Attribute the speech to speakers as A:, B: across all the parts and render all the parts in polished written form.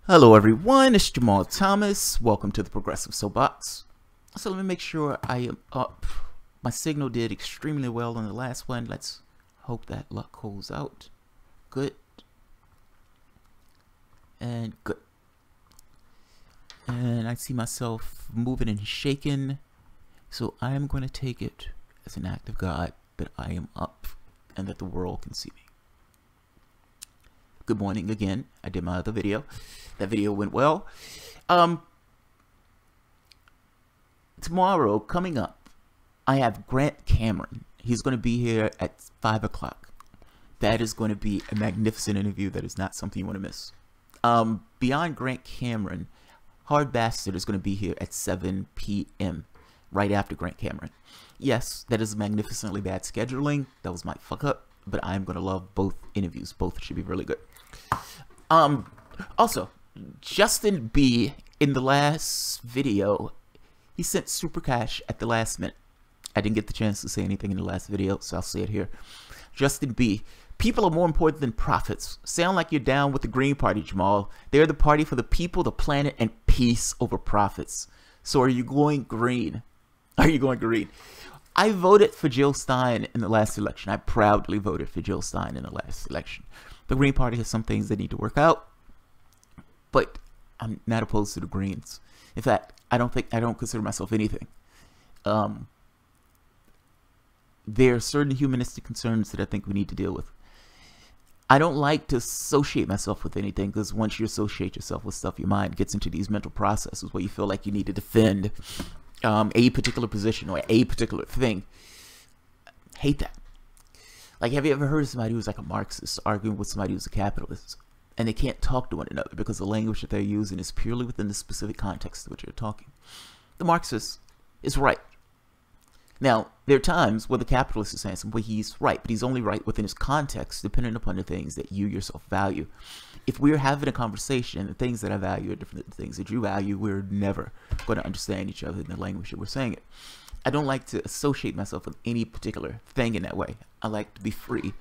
A: Hello everyone, it's Jamal Thomas. Welcome to the Progressive Soapbox. So let me make sure I am up. My signal did extremely well on the last one. Let's hope that luck holds out. Good. And good. And I see myself moving and shaking. So I am going to take it as an act of God that I am up and that the world can see me. Good morning again. I did my other video. That video went well. Tomorrow, coming up, I have Grant Cameron. He's going to be here at 5 o'clock. That is going to be a magnificent interview. That is not something you want to miss. Beyond Grant Cameron, Hard Bastard is going to be here at 7 p.m. right after Grant Cameron. Yes, that is magnificently bad scheduling. That was my fuck up. But I'm going to love both interviews. Both should be really good. Also, Justin B, in the last video, he sent super cash at the last minute. I didn't get the chance to say anything in the last video, so I'll say it here. Justin B, people are more important than profits. Sound like you're down with the Green Party, Jamal. They're the party for the people, the planet, and peace over profits. So are you going green? Are you going green? I voted for Jill Stein in the last election. I proudly voted for Jill Stein in the last election. The Green Party has some things that need to work out, but I'm not opposed to the Greens. In fact, I don't consider myself anything. There are certain humanistic concerns that I think we need to deal with. I don't like to associate myself with anything, because once you associate yourself with stuff, your mind gets into these mental processes where you feel like you need to defend a particular position or a particular thing. Hate that. Like, have you ever heard of somebody who's like a Marxist arguing with somebody who's a capitalist, and they can't talk to one another because the language that they're using is purely within the specific context of which you're talking? The Marxist is right. Now, there are times where the capitalist is saying something, he's right, but he's only right within his context, depending upon the things that you yourself value. If we're having a conversation, the things that I value are different than the things that you value, we're never going to understand each other in the language that we're saying it. I don't like to associate myself with any particular thing in that way. I like to be free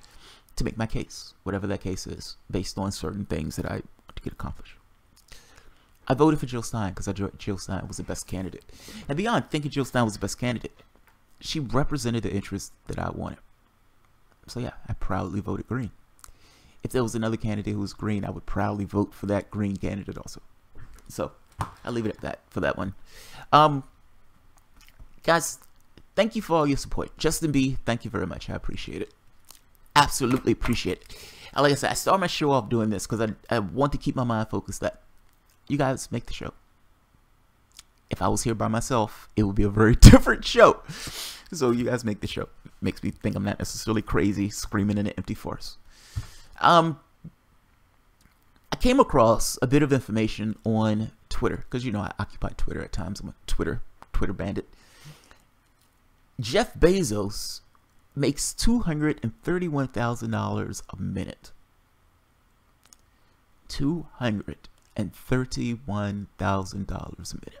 A: to make my case, whatever that case is, based on certain things that I want to get accomplished. I voted for Jill Stein because I thought Jill Stein was the best candidate. And beyond thinking Jill Stein was the best candidate, she represented the interests that I wanted. So yeah, I proudly voted green. If there was another candidate who was green, I would proudly vote for that green candidate also. So I'll leave it at that for that one. Guys, thank you for all your support. Justin B, thank you very much. I appreciate it. Absolutely appreciate it. And like I said, I start my show off doing this because I want to keep my mind focused that you guys make the show. If I was here by myself, it would be a very different show. So you guys make the show. Makes me think I'm not necessarily crazy, screaming in an empty forest. I came across a bit of information on Twitter, because you know I occupy Twitter at times. I'm a Twitter bandit. Jeff Bezos makes $231,000 a minute. $231,000 a minute.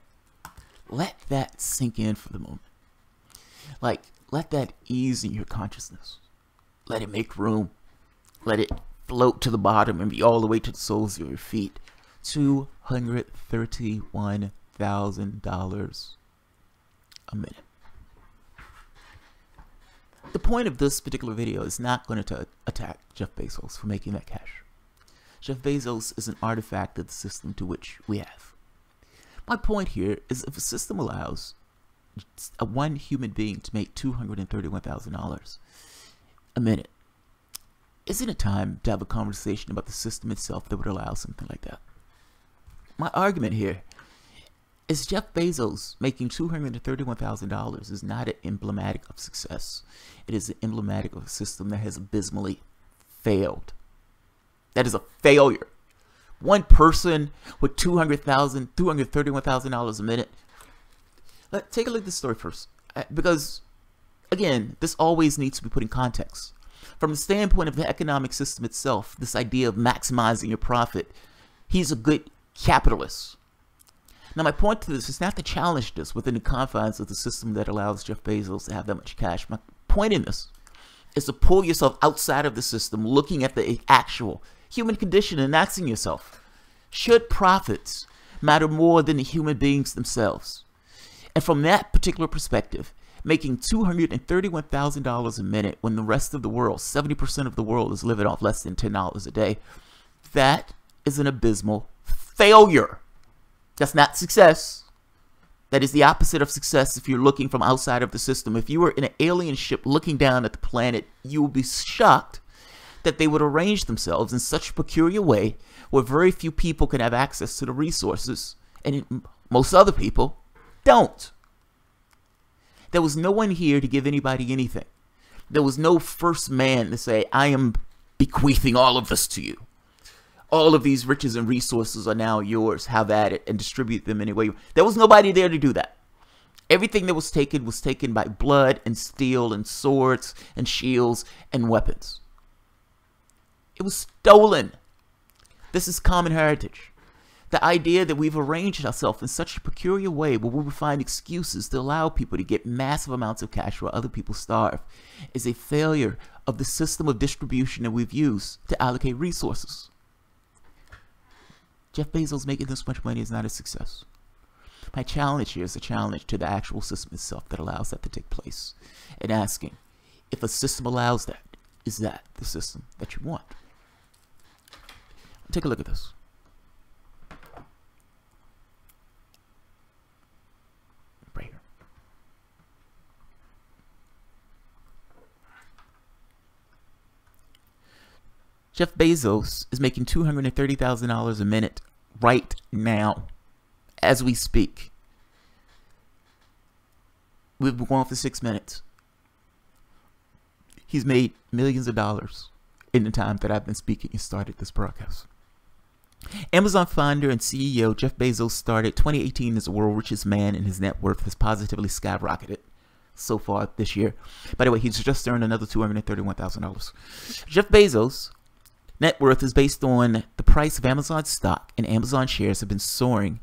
A: Let that sink in for the moment. Like, let that ease in your consciousness. Let it make room. Let it float to the bottom and be all the way to the soles of your feet. $231,000 a minute. The point of this particular video is not going to attack Jeff Bezos for making that cash. Jeff Bezos is an artifact of the system to which we have. My point here is, if a system allows one human being to make $231,000 a minute, isn't it time to have a conversation about the system itself that would allow something like that? My argument here is Jeff Bezos making $231,000 is not emblematic of success. It is emblematic of a system that has abysmally failed. That is a failure. One person with $231,000 a minute. Let's take a look at this story first, because again, this always needs to be put in context. From the standpoint of the economic system itself, this idea of maximizing your profit, he's a good capitalist. Now, my point to this is not to challenge this within the confines of the system that allows Jeff Bezos to have that much cash. My point in this is to pull yourself outside of the system, looking at the actual human condition and asking yourself, Should profits matter more than the human beings themselves? And from that particular perspective, making $231,000 a minute when the rest of the world, 70% of the world, is living off less than $10 a day, that is an abysmal failure. That's not success. That is the opposite of success if you're looking from outside of the system. If you were in an alien ship looking down at the planet, you would be shocked that they would arrange themselves in such a peculiar way where very few people can have access to the resources and most other people don't. There was no one here to give anybody anything. There was no first man to say, I am bequeathing all of this to you. All of these riches and resources are now yours. Have at it and distribute them any way. There was nobody there to do that. Everything that was taken by blood and steel and swords and shields and weapons. It was stolen. This is common heritage. The idea that we've arranged ourselves in such a peculiar way where we will find excuses to allow people to get massive amounts of cash while other people starve is a failure of the system of distribution that we've used to allocate resources. Jeff Bezos making this much money is not a success. My challenge here is a challenge to the actual system itself that allows that to take place. And asking, if a system allows that, is that the system that you want? Take a look at this. Right here. Jeff Bezos is making $230,000 a minute right now, as we speak. We've been going for 6 minutes. He's made millions of dollars in the time that I've been speaking and started this broadcast. Amazon founder and CEO Jeff Bezos started 2018 as the world's richest man, and his net worth has positively skyrocketed so far this year. By the way, he's just earned another $231,000. Jeff Bezos' net worth is based on the price of Amazon stock, and Amazon shares have been soaring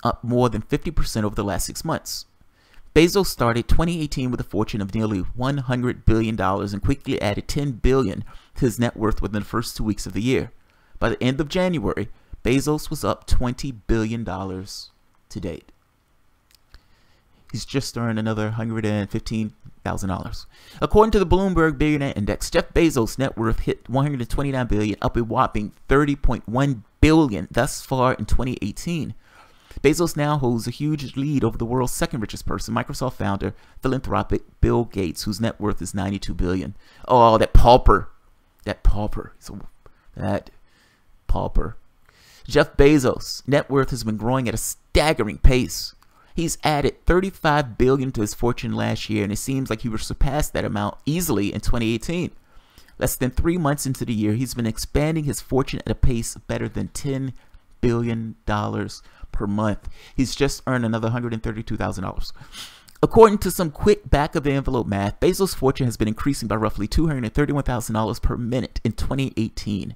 A: up more than 50% over the last 6 months. Bezos started 2018 with a fortune of nearly $100 billion and quickly added $10 billion to his net worth within the first 2 weeks of the year. By the end of January, Bezos was up $20 billion to date. He's just earned another $115,000. According to the Bloomberg Billionaire Index, Jeff Bezos' net worth hit $129 billion, up a whopping $30.1 billion thus far in 2018. Bezos now holds a huge lead over the world's second richest person, Microsoft founder, philanthropic Bill Gates, whose net worth is $92 billion. Oh, that pauper. That pauper. That pauper. Jeff Bezos' net worth has been growing at a staggering pace. He's added $35 billion to his fortune last year, and it seems like he will surpass that amount easily in 2018. Less than 3 months into the year, he's been expanding his fortune at a pace of better than $10 billion per month. He's just earned another $132,000. According to some quick back-of-the-envelope math, Bezos' fortune has been increasing by roughly $231,000 per minute in 2018.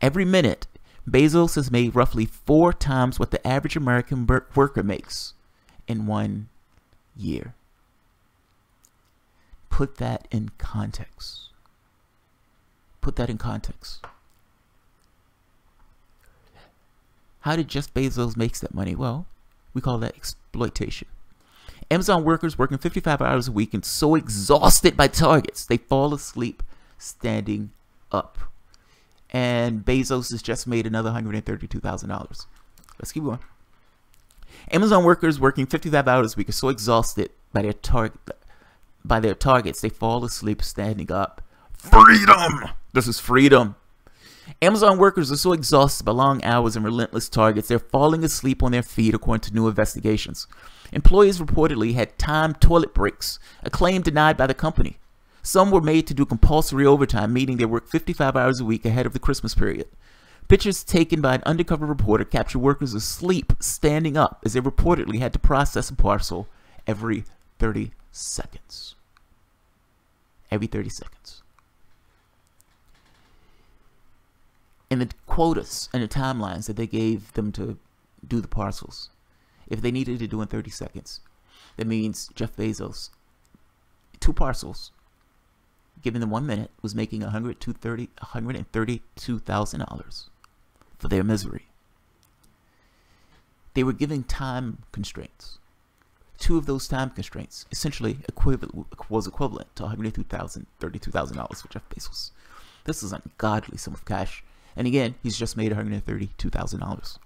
A: Every minute, Bezos has made roughly 4 times what the average American worker makes in 1 year. Put that in context. Put that in context. How did Jeff Bezos make that money? Well, we call that exploitation. Amazon workers working 55 hours a week and so exhausted by targets, they fall asleep standing up. And Bezos has just made another $132,000. Let's keep going. Amazon workers working 55 hours a week are so exhausted by their targets, they fall asleep standing up. Freedom! This is freedom. Amazon workers are so exhausted by long hours and relentless targets, they're falling asleep on their feet, according to new investigations. Employees reportedly had timed toilet breaks, a claim denied by the company. Some were made to do compulsory overtime, meaning they worked 55 hours a week ahead of the Christmas period. Pictures taken by an undercover reporter capture workers asleep standing up as they reportedly had to process a parcel every 30 seconds. Every 30 seconds. And the quotas and the timelines that they gave them to do the parcels, if they needed to do in 30 seconds, that means Jeff Bezos, 2 parcels, given them 1 minute, was making $132,000 for their misery. They were giving time constraints. Two of those time constraints essentially was equivalent to $132,000 for Jeff Bezos. This is an ungodly sum of cash. And again, he's just made $132,000.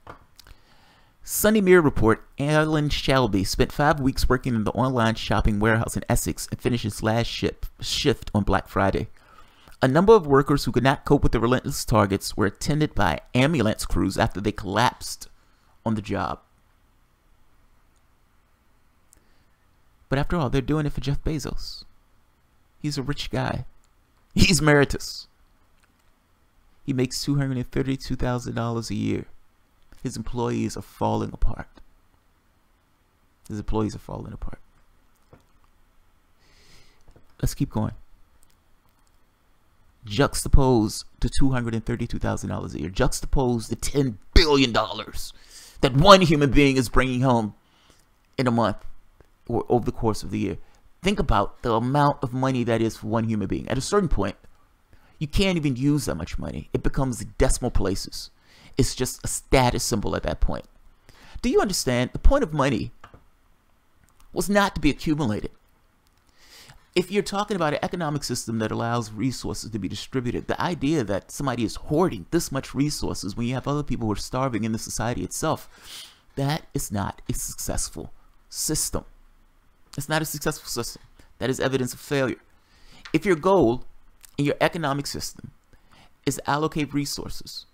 A: Sunday Mirror report, Alan Shelby spent 5 weeks working in the online shopping warehouse in Essex and finished his last shift on Black Friday. A number of workers who could not cope with the relentless targets were attended by ambulance crews after they collapsed on the job. But after all, they're doing it for Jeff Bezos. He's a rich guy. He's emeritus. He makes $232,000 a year. His employees are falling apart. Let's keep going. Juxtapose the $232,000 a year. Juxtapose the $10 billion that one human being is bringing home in a month or over the course of the year. Think about the amount of money that is for one human being. At a certain point, you can't even use that much money. It becomes decimal places. It's just a status symbol at that point. Do you understand? The point of money was not to be accumulated. If you're talking about an economic system that allows resources to be distributed, the idea that somebody is hoarding this much resources when you have other people who are starving in the society itself, that is not a successful system. It's not a successful system. That is evidence of failure. If your goal in your economic system is to allocate resources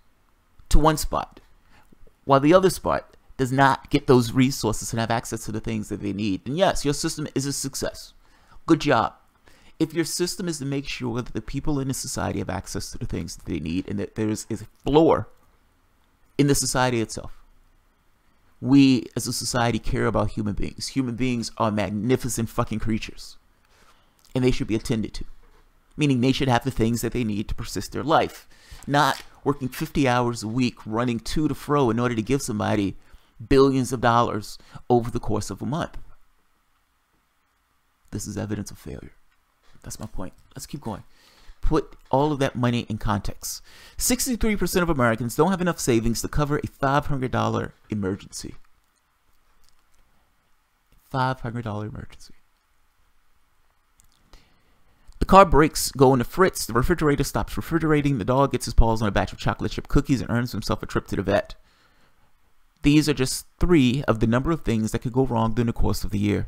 A: to one spot, while the other spot does not get those resources and have access to the things that they need, then yes, your system is a success. Good job. If your system is to make sure that the people in the society have access to the things that they need and that there is a floor in the society itself, we as a society care about human beings. Human beings are magnificent fucking creatures, and they should be attended to. Meaning they should have the things that they need to persist their life. Not working 50 hours a week, running to and fro in order to give somebody billions of dollars over the course of a month. This is evidence of failure. That's my point. Let's keep going. Put all of that money in context. 63% of Americans don't have enough savings to cover a $500 emergency. $500 emergency. The car brakes go into fritz, the refrigerator stops refrigerating, the dog gets his paws on a batch of chocolate chip cookies and earns himself a trip to the vet. These are just 3 of the number of things that could go wrong during the course of the year.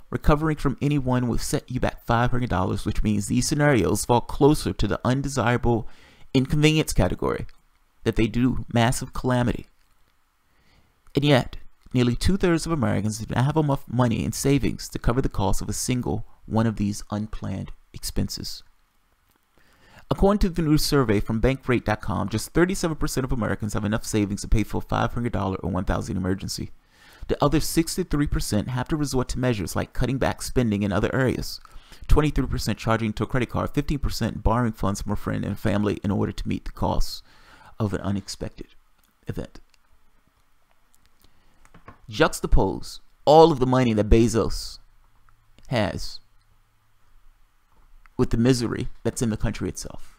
A: Recovering from any one will set you back $500, which means these scenarios fall closer to the undesirable inconvenience category, that they do massive calamity. And yet, nearly 2/3 of Americans do not have enough money in savings to cover the cost of a single one of these unplanned expenses. According to the new survey from bankrate.com, just 37% of Americans have enough savings to pay for a $500 or $1,000 emergency. The other 63% have to resort to measures like cutting back spending in other areas, 23% charging to a credit card, 15% borrowing funds from a friend and family in order to meet the costs of an unexpected event. Juxtapose all of the money that Bezos has with the misery that's in the country itself.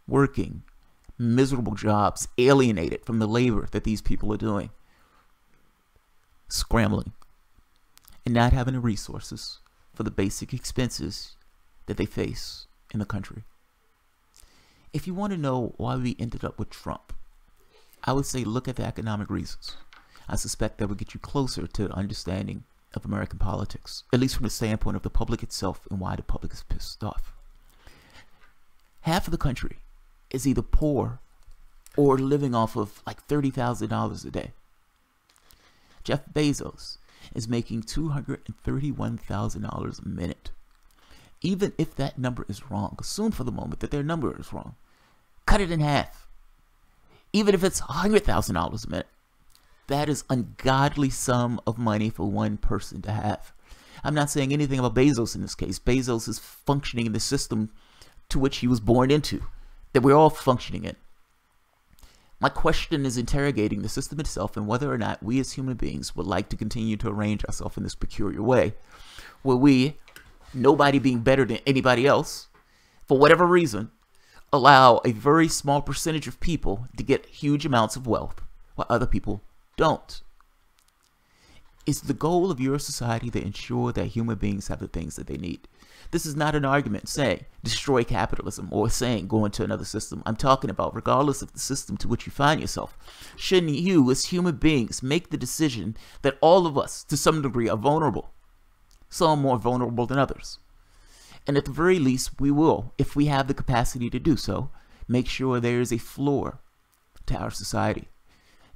A: Working miserable jobs, alienated from the labor that these people are doing. Scrambling and not having the resources for the basic expenses that they face in the country. If you want to know why we ended up with Trump, I would say look at the economic reasons. I suspect that would get you closer to the understanding of American politics, at least from the standpoint of the public itself and why the public is pissed off. Half of the country is either poor or living off of like $30,000 a day. Jeff Bezos is making $231,000 a minute. Even if that number is wrong, assume for the moment that their number is wrong. Cut it in half. Even if it's $100,000 a minute, that is ungodly sum of money for one person to have. I'm not saying anything about Bezos in this case. Bezos is functioning in the system to which he was born into, that we're all functioning in. My question is interrogating the system itself and whether or not we as human beings would like to continue to arrange ourselves in this peculiar way, where we, nobody being better than anybody else, for whatever reason, allow a very small percentage of people to get huge amounts of wealth while other people Don't. Is the goal of your society to ensure that human beings have the things that they need? This is not an argument saying destroy capitalism or saying go into another system. I'm talking about regardless of the system to which you find yourself, shouldn't you as human beings make the decision that all of us to some degree are vulnerable, some more vulnerable than others? And at the very least, we will, if we have the capacity to do so, make sure there is a floor to our society.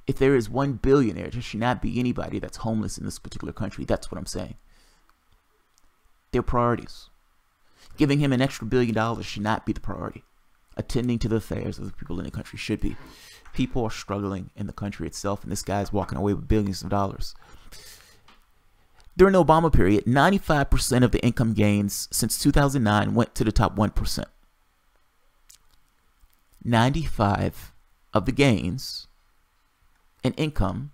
A: If there is one billionaire, there should not be anybody that's homeless in this particular country. That's what I'm saying. Their priorities. Giving him an extra $1 billion should not be the priority. Attending to the affairs of the people in the country should be. People are struggling in the country itself, and this guy's walking away with billions of dollars. During the Obama period, 95% of the income gains since 2009 went to the top 1%. 95 of the gains in income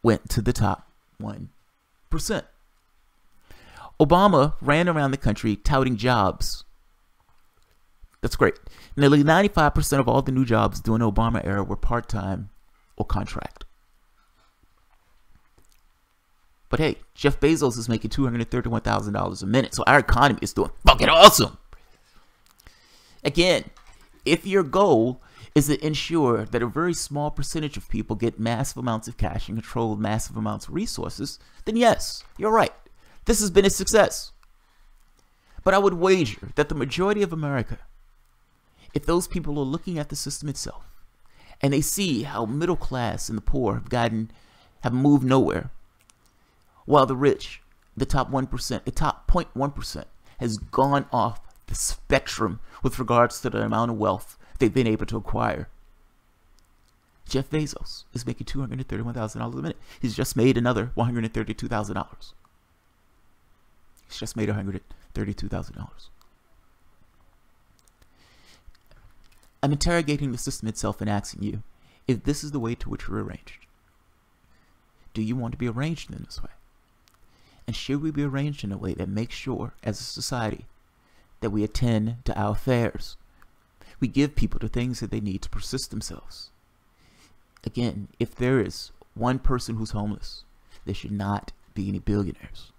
A: went to the top 1%. Obama ran around the country touting jobs. That's great. Nearly 95% of all the new jobs during the Obama era were part-time or contract. But hey, Jeff Bezos is making $231,000 a minute, so our economy is doing fucking awesome. Again, if your goal is to ensure that a very small percentage of people get massive amounts of cash and control massive amounts of resources, then yes, you're right. This has been a success. But I would wager that the majority of America, if those people are looking at the system itself and they see how middle class and the poor have moved nowhere, while the rich, the top 1%, the top 0.1% has gone off the spectrum with regards to the amount of wealth they've been able to acquire. Jeff Bezos is making $231,000 a minute. He's just made another $132,000. He's just made $132,000. I'm interrogating the system itself and asking you if this is the way to which we're arranged. Do you want to be arranged in this way? And should we be arranged in a way that makes sure, as a society, that we attend to our affairs? We give people the things that they need to persist themselves. Again, if there is one person who's homeless, there should not be any billionaires.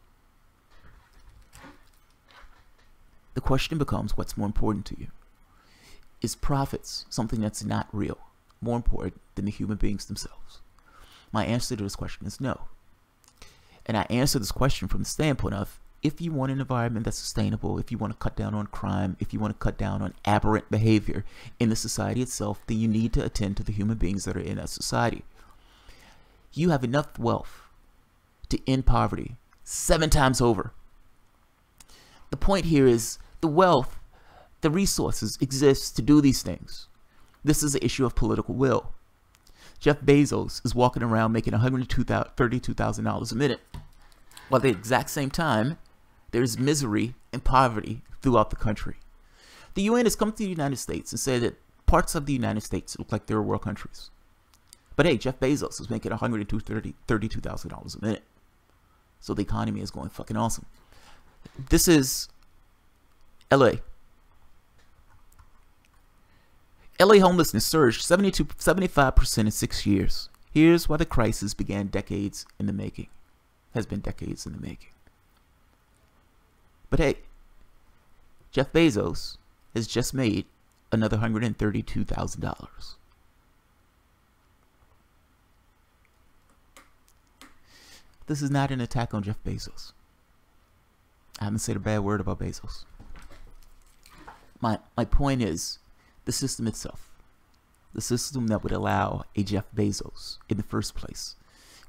A: The question becomes, what's more important to you? Is profits something that's not real more important than the human beings themselves? My answer to this question is no. And I answer this question from the standpoint of, if you want an environment that's sustainable, if you want to cut down on crime, if you want to cut down on aberrant behavior in the society itself, then you need to attend to the human beings that are in that society. You have enough wealth to end poverty 7 times over. The point here is the wealth, the resources exist to do these things. This is an issue of political will. Jeff Bezos is walking around making $132,000 a minute, while at the exact same time, there's misery and poverty throughout the country. The UN has come to the United States and said that parts of the United States look like third world countries. But hey, Jeff Bezos is making $132,000 a minute. So the economy is going fucking awesome. This is LA. LA homelessness surged 75% in 6 years. Here's why the crisis began decades in the making. Has been decades in the making. But hey, Jeff Bezos has just made another $132,000. This is not an attack on Jeff Bezos. I haven't said a bad word about Bezos. My point is, the system itself, the system that would allow a Jeff Bezos in the first place,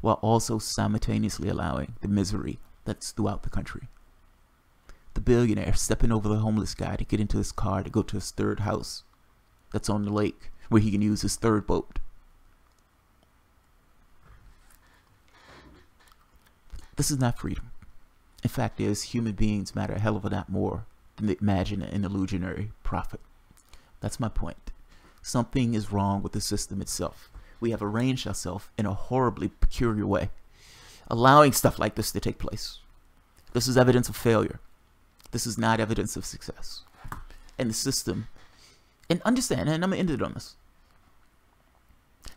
A: while also simultaneously allowing the misery that's throughout the country. The billionaire stepping over the homeless guy to get into his car to go to his third house that's on the lake where he can use his third boat. This is not freedom. In fact, human beings matter a hell of a lot more than they imagine an illusionary profit. That's my point. Something is wrong with the system itself. We have arranged ourselves in a horribly peculiar way, allowing stuff like this to take place. This is evidence of failure. This is not evidence of success. And the system, and understand, and I'm going to end it on this.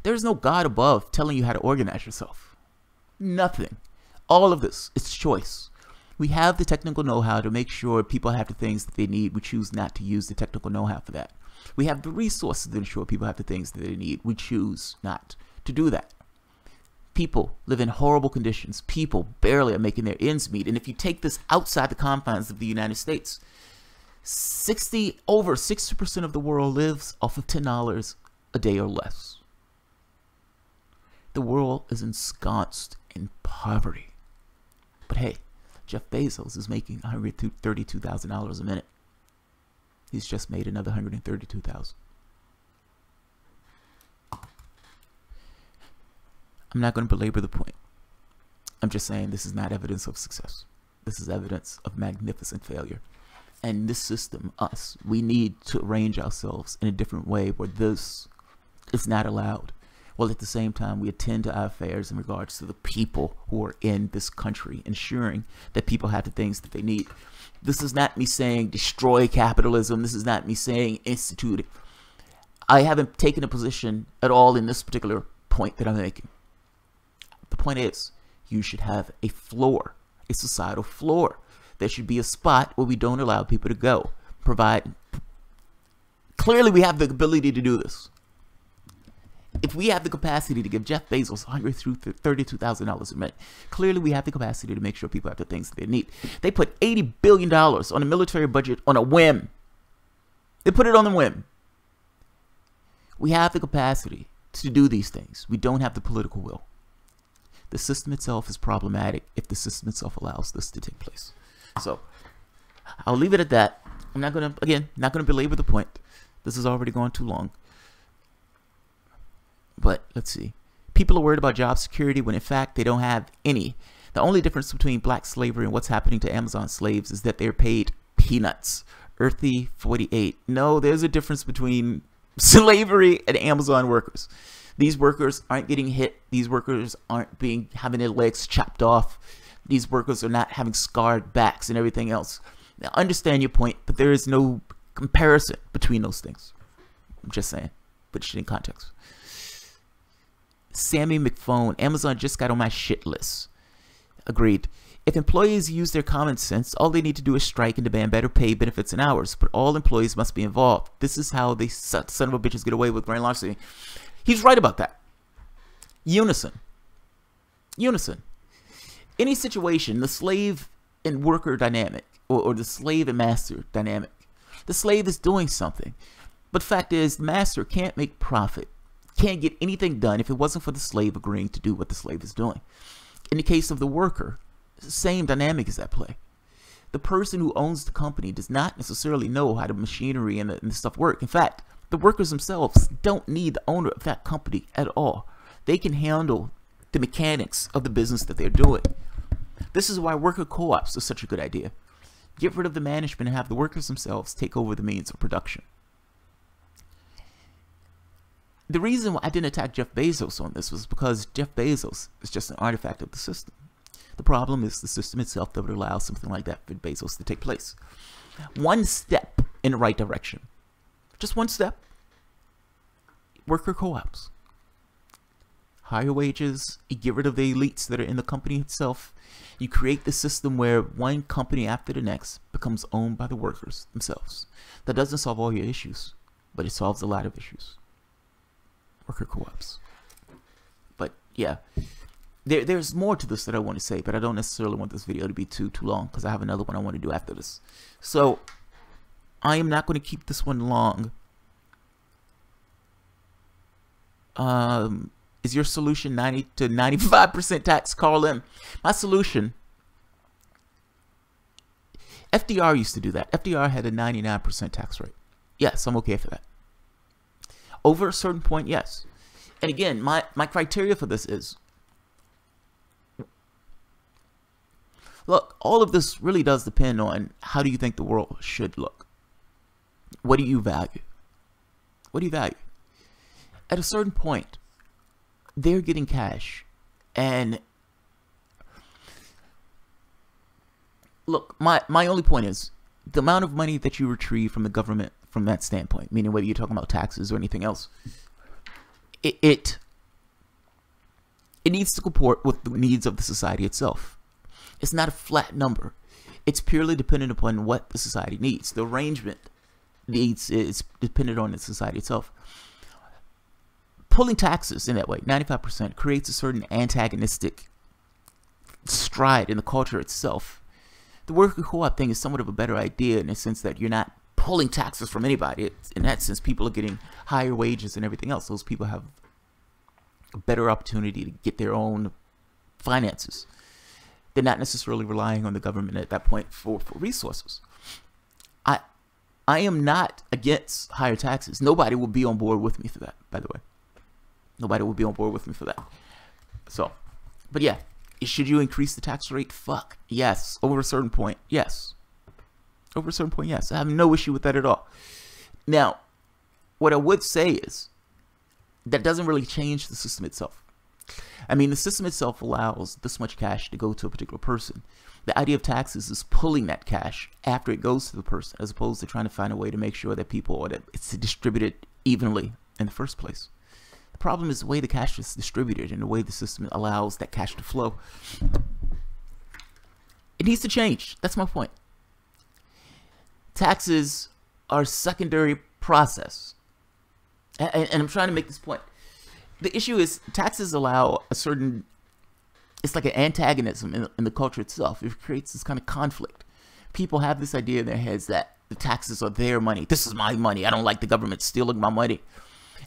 A: There's no God above telling you how to organize yourself. Nothing. All of this, it's choice. We have the technical know-how to make sure people have the things that they need. We choose not to use the technical know-how for that. We have the resources to ensure people have the things that they need. We choose not to do that. People live in horrible conditions. People barely are making their ends meet. And if you take this outside the confines of the United States, over 60% of the world lives off of $10 a day or less. The world is ensconced in poverty. But hey, Jeff Bezos is making $132,000 a minute. He's just made another $132,000. I'm not going to belabor the point. I'm just saying this is not evidence of success. This is evidence of magnificent failure. And this system, us, we need to arrange ourselves in a different way where this is not allowed. While at the same time, we attend to our affairs in regards to the people who are in this country, ensuring that people have the things that they need. This is not me saying destroy capitalism. This is not me saying institute it. I haven't taken a position at all in this particular point that I'm making. The point is, you should have a floor, a societal floor. There should be a spot where we don't allow people to go. Clearly, we have the ability to do this. If we have the capacity to give Jeff Bezos $132,000 a minute, clearly we have the capacity to make sure people have the things that they need. They put $80 billion on a military budget on a whim. They put it on a whim. We have the capacity to do these things. We don't have the political will. The system itself is problematic if the system itself allows this to take place. So, I'll leave it at that. I'm not going to belabor the point. This has already gone too long. But let's see. People are worried about job security when in fact they don't have any. The only difference between black slavery and what's happening to Amazon slaves is that they're paid peanuts. Earthy 48. No, there's a difference between slavery and Amazon workers. These workers aren't getting hit. These workers aren't having their legs chopped off. These workers are not having scarred backs and everything else. Now, I understand your point, but there is no comparison between those things. I'm just saying, put shit in context. Sammy McPhone, Amazon just got on my shit list. Agreed. If employees use their common sense, all they need to do is strike and demand better pay, benefits, and hours. But all employees must be involved. This is how they son of a bitches get away with grand larceny. He's right about that. Unison. Unison. Any situation, the slave and worker dynamic, or the slave and master dynamic, the slave is doing something. But fact is, the master can't make profit, can't get anything done if it wasn't for the slave agreeing to do what the slave is doing. In the case of the worker, the same dynamic is at play. The person who owns the company does not necessarily know how the machinery and the stuff work. In fact, the workers themselves don't need the owner of that company at all. They can handle the mechanics of the business that they're doing. This is why worker co-ops are such a good idea. Get rid of the management and have the workers themselves take over the means of production. The reason why I didn't attack Jeff Bezos on this was because Jeff Bezos is just an artifact of the system. The problem is the system itself that would allow something like that for Bezos to take place. One step in the right direction. Just one step. Worker co-ops. Higher wages. You get rid of the elites that are in the company itself. You create the system where one company after the next becomes owned by the workers themselves. That doesn't solve all your issues, but it solves a lot of issues. Worker co-ops. But yeah, there's more to this that I want to say, but I don't necessarily want this video to be too long because I have another one I want to do after this. So I am not going to keep this one long. Is your solution 90 to 95% tax? Carl M. My solution, FDR used to do that. FDR had a 99% tax rate. Yes, I'm okay for that. Over a certain point, yes. And again, my criteria for this is, look, all of this really does depend on how do you think the world should look. What do you value? What do you value? At a certain point, they're getting cash. And look, my only point is the amount of money that you retrieve from the government from that standpoint, meaning whether you're talking about taxes or anything else, it It needs to comport with the needs of the society itself. It's not a flat number. It's purely dependent upon what the society needs. The arrangement needs is dependent on the society itself. Pulling taxes in that way, 95%, creates a certain antagonistic stride in the culture itself. The worker co-op thing is somewhat of a better idea in the sense that you're not pulling taxes from anybody. In that sense, people are getting higher wages and everything else. Those people have a better opportunity to get their own finances. They're not necessarily relying on the government at that point for resources. I am not against higher taxes. Nobody will be on board with me for that, by the way. Nobody will be on board with me for that. So, but yeah, should you increase the tax rate? Fuck, yes. Over a certain point, yes. Over a certain point, yes. I have no issue with that at all. Now, what I would say is that doesn't really change the system itself. I mean, the system itself allows this much cash to go to a particular person. The idea of taxes is pulling that cash after it goes to the person, as opposed to trying to find a way to make sure that people, or that it's distributed evenly in the first place. The problem is the way the cash is distributed and the way the system allows that cash to flow. It needs to change. That's my point. Taxes are a secondary process. And I'm trying to make this point. The issue is taxes allow a certain, it's like an antagonism in the culture itself. It creates this kind of conflict. People have this idea in their heads that the taxes are their money. This is my money. I don't like the government stealing my money.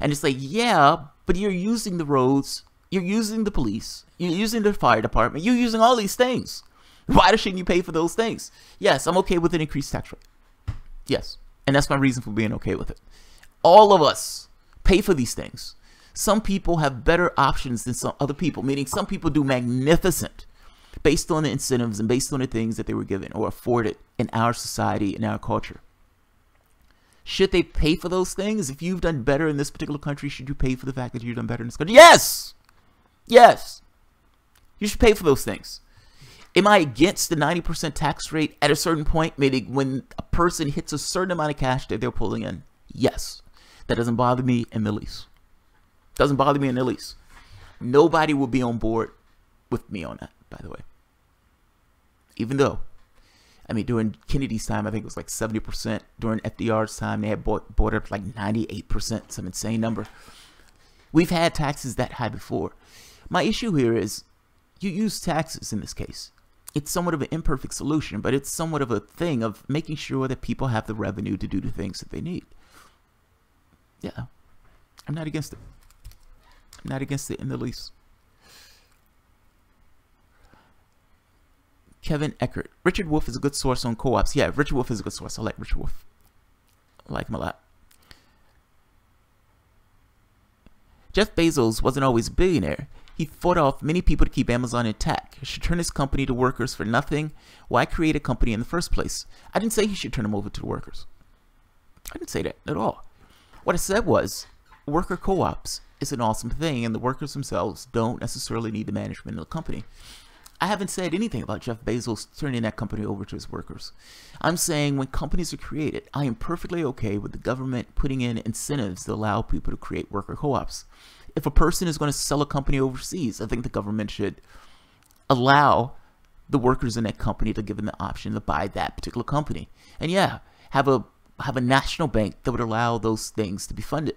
A: And it's like, yeah, but you're using the roads. You're using the police. You're using the fire department. You're using all these things. Why shouldn't you pay for those things? Yes, I'm okay with an increased tax rate. Yes. And that's my reason for being okay with it. All of us pay for these things. Some people have better options than some other people, meaning some people do magnificent based on the incentives and based on the things that they were given or afforded in our society, in our culture. Should they pay for those things? If you've done better in this particular country, should you pay for the fact that you've done better in this country? Yes! Yes! You should pay for those things. Am I against the 90% tax rate at a certain point, meaning when a person hits a certain amount of cash that they're pulling in? Yes. That doesn't bother me in the least. Doesn't bother me in the least. Nobody will be on board with me on that, by the way. Even though, I mean, during Kennedy's time, I think it was like 70%. During FDR's time, they had bought it up like 98%, some insane number. We've had taxes that high before. My issue here is you use taxes in this case. It's somewhat of an imperfect solution, but it's somewhat of a thing of making sure that people have the revenue to do the things that they need. Yeah, I'm not against it. I'm not against it in the least. Kevin Eckert. Richard Wolff is a good source on co-ops. Yeah, Richard Wolff is a good source. I like Richard Wolff. I like him a lot. Jeff Bezos wasn't always a billionaire. He fought off many people to keep Amazon intact. He should turn his company to workers for nothing. Why create a company in the first place? I didn't say he should turn them over to the workers. I didn't say that at all. What I said was, worker co-ops is an awesome thing, and the workers themselves don't necessarily need the management of the company. I haven't said anything about Jeff Bezos turning that company over to his workers. I'm saying when companies are created, I am perfectly okay with the government putting in incentives to allow people to create worker co-ops. If a person is going to sell a company overseas, I think the government should allow the workers in that company to give them the option to buy that particular company. And yeah, have a national bank that would allow those things to be funded.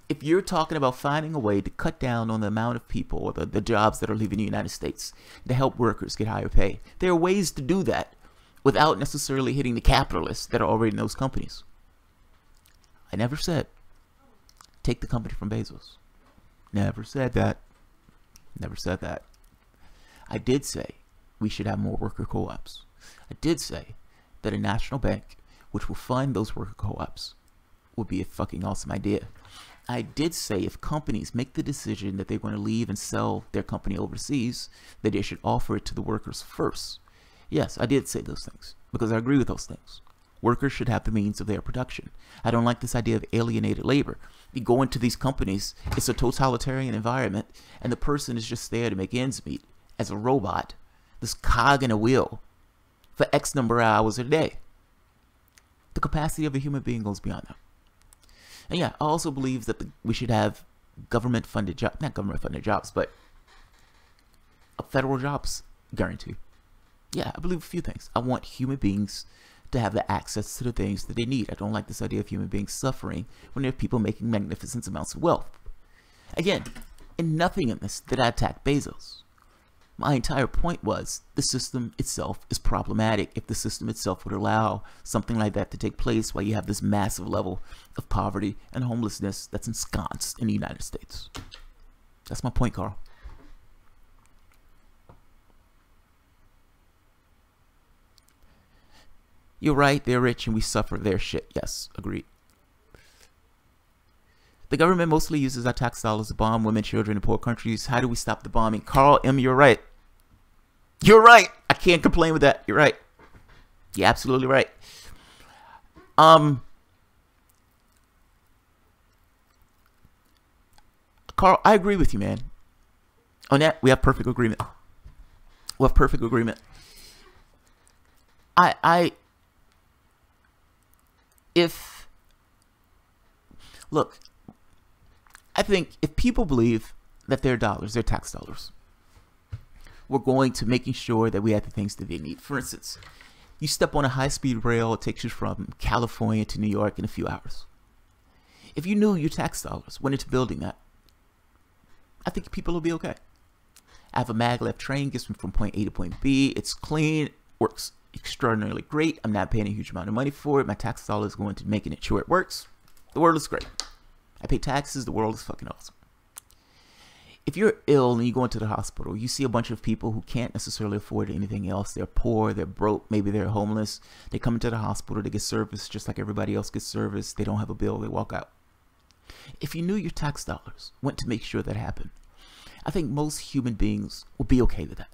A: If you're talking about finding a way to cut down on the amount of people or the jobs that are leaving the United States to help workers get higher pay, there are ways to do that without necessarily hitting the capitalists that are already in those companies. I never said take the company from Bezos. Never said that. Never said that. I did say we should have more worker co-ops. I did say that a national bank which will fund those worker co-ops would be a fucking awesome idea. I did say if companies make the decision that they're going to leave and sell their company overseas, that they should offer it to the workers first. Yes, I did say those things because I agree with those things. Workers should have the means of their production. I don't like this idea of alienated labor. You go into these companies, it's a totalitarian environment, and the person is just there to make ends meet as a robot, this cog in a wheel, for X number of hours a day. The capacity of a human being goes beyond that. And yeah, I also believe that we should have government-funded jobs, not government-funded jobs, but federal jobs guarantee? Yeah, I believe a few things. I want human beings to have the access to the things that they need. I don't like this idea of human beings suffering when there are people making magnificent amounts of wealth. Again, in nothing in this did I attack Bezos. My entire point was the system itself is problematic. If the system itself would allow something like that to take place while you have this massive level of poverty and homelessness that's ensconced in the United States. That's my point, Carl. You're right, they're rich and we suffer their shit. Yes, agreed. The government mostly uses our tax dollars to bomb women, children in poor countries. How do we stop the bombing? Carl M., you're right. You're right. I can't complain with that. You're right. You're absolutely right. Carl, I agree with you, man. On that, we have perfect agreement. We have perfect agreement. Look, I think if people believe that their dollars, their tax dollars, we're going to making sure that we have the things that they need. For instance, you step on a high-speed rail, it takes you from California to New York in a few hours. If you knew your tax dollars went into building that, I think people will be okay. I have a maglev train, gets me from point A to point B. It's clean, works extraordinarily great. I'm not paying a huge amount of money for it. My tax dollars go into making it sure it works. The world is great. I pay taxes. The world is fucking awesome. If you're ill and you go into the hospital, you see a bunch of people who can't necessarily afford anything else. They're poor, they're broke, maybe they're homeless. They come into the hospital, they get service just like everybody else gets service. They don't have a bill, they walk out. If you knew your tax dollars went to make sure that happened, I think most human beings would be okay with that.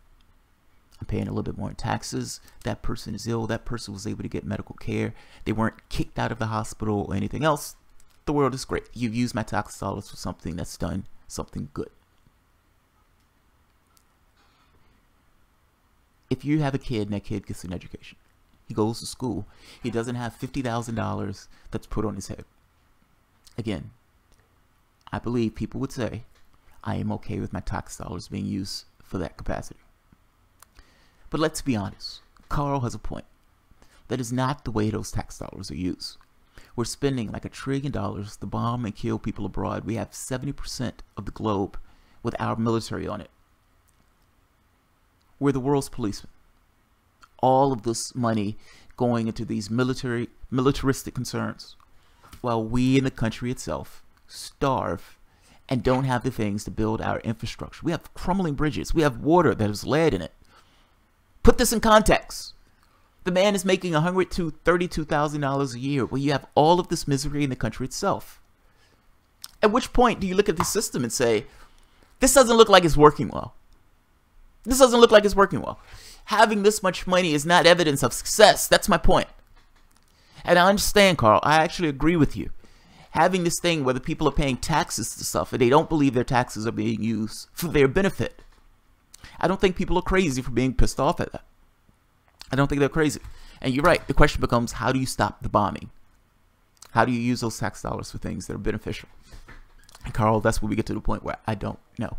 A: I'm paying a little bit more in taxes. That person is ill. That person was able to get medical care. They weren't kicked out of the hospital or anything else. The world is great. You've used my tax dollars for something that's done something good. If you have a kid and that kid gets an education, he goes to school, he doesn't have $50,000 that's put on his head. Again, I believe people would say, I am okay with my tax dollars being used for that capacity. But let's be honest, Carl has a point. That is not the way those tax dollars are used. We're spending like $1 trillion to bomb and kill people abroad. We have 70% of the globe with our military on it. We're the world's policemen. All of this money going into these militaristic concerns, while we in the country itself starve and don't have the things to build our infrastructure. We have crumbling bridges. We have water that has lead in it. Put this in context. The man is making $132,000 a year, where you have all of this misery in the country itself. At which point do you look at the system and say, this doesn't look like it's working well. This doesn't look like it's working well. Having this much money is not evidence of success. That's my point. And I understand, Carl. I actually agree with you. Having this thing where the people are paying taxes to stuff and they don't believe their taxes are being used for their benefit. I don't think people are crazy for being pissed off at that. I don't think they're crazy. And you're right. The question becomes, how do you stop the bombing? How do you use those tax dollars for things that are beneficial? And Carl, that's where we get to the point where I don't know.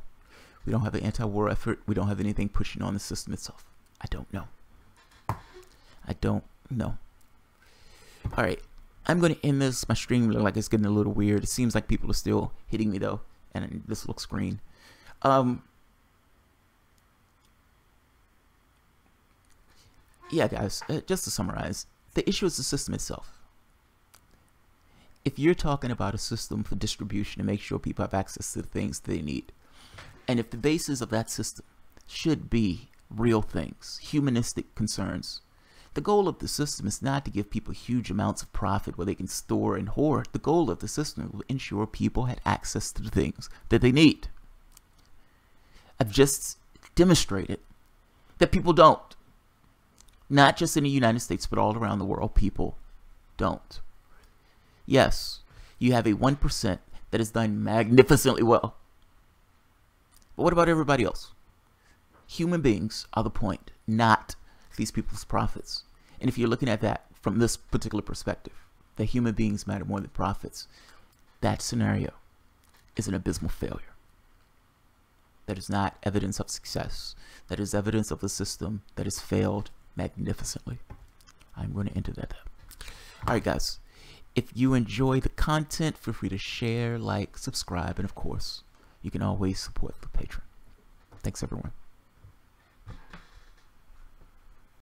A: We don't have an anti-war effort. We don't have anything pushing on the system itself. I don't know. I don't know. All right. I'm going to end this. My stream looks like it's getting a little weird. It seems like people are still hitting me, though. And this looks green. Yeah, guys, just to summarize, the issue is the system itself. If you're talking about a system for distribution to make sure people have access to the things they need, and if the basis of that system should be real things, humanistic concerns, the goal of the system is not to give people huge amounts of profit where they can store and hoard. The goal of the system will ensure people had access to the things that they need. I've just demonstrated that people don't. Not just in the United States, but all around the world, people don't. Yes, you have a 1% that has done magnificently well. But what about everybody else? Human beings are the point, not these people's profits. And if you're looking at that from this particular perspective, that human beings matter more than profits, that scenario is an abysmal failure. That is not evidence of success. That is evidence of a system that has failed magnificently. I'm going to enter that. All right, guys. If you enjoy the content, feel free to share, like, subscribe, and of course, you can always support the Patreon. Thanks, everyone.